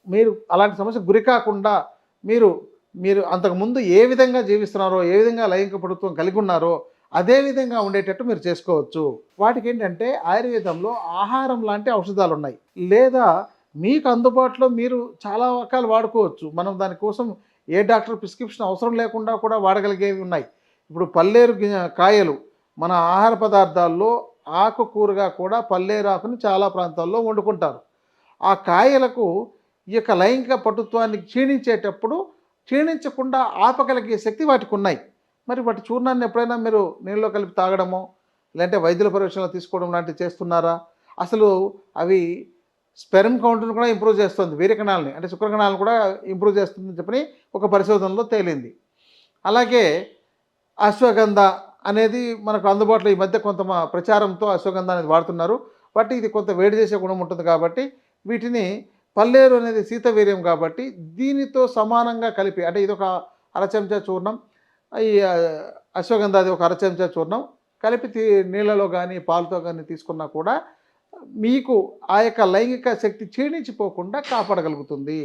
మీరు అలాంటి సమస్యకు గురి కాకుండా మీరు మీరు అంతకుముందు ఏ విధంగా జీవిస్తున్నారో, ఏ విధంగా లైంగిక పటుత్వం కలిగి ఉన్నారో, అదే విధంగా ఉండేటట్టు మీరు చేసుకోవచ్చు. వాటికేంటంటే ఆయుర్వేదంలో ఆహారం లాంటి ఔషధాలున్నాయి. లేదా మీకు అందుబాటులో మీరు చాలా రకాలు వాడుకోవచ్చు. మనం దానికోసం ఏ డాక్టర్ ప్రిస్క్రిప్షన్ అవసరం లేకుండా కూడా వాడగలిగేవి ఉన్నాయి. ఇప్పుడు పల్లేరు కాయలు మన ఆహార పదార్థాల్లో ఆకుకూరగా కూడా పల్లేరు ఆకుని చాలా ప్రాంతాల్లో వండుకుంటారు. ఆ కాయలకు ఈ యొక్క లైంగిక పటుత్వాన్ని క్షీణించేటప్పుడు క్షీణించకుండా ఆపగలిగే శక్తి వాటికున్నాయి. మరి వాటి చూర్ణాన్ని ఎప్పుడైనా మీరు నీళ్ళలో కలిపి తాగడమో, లేదంటే వైద్యుల పరీక్షలు తీసుకోవడం లాంటివి చేస్తున్నారా? అసలు అవి స్పెర్మ్ కౌంట్‌ని కూడా ఇంప్రూవ్ చేస్తుంది. వీర్యకణాలని అంటే శుక్రకణాలను కూడా ఇంప్రూవ్ చేస్తుందని చెప్పని ఒక పరిశోధనలో తేలింది. అలాగే అశ్వగంధ అనేది మనకు అందుబాటులో ఈ మధ్య కొంత ప్రచారంతో అశ్వగంధ అనేది వాడుతున్నారు. బట్ ఇది కొంత వేడి చేసే గుణం ఉంటుంది కాబట్టి వీటిని పల్లేరు అనేది శీతవీర్యం కాబట్టి దీనితో సమానంగా కలిపి అంటే ఇదొక అర చెంచా చూర్ణం, ఈ అశ్వగంధ అది ఒక అర చెంచా చూర్ణం కలిపి నీళ్ళలో కానీ పాలతో కానీ తీసుకున్నా కూడా మీకు ఆ యొక్క లైంగిక శక్తి క్షీణించిపోకుండా కాపాడగలుగుతుంది.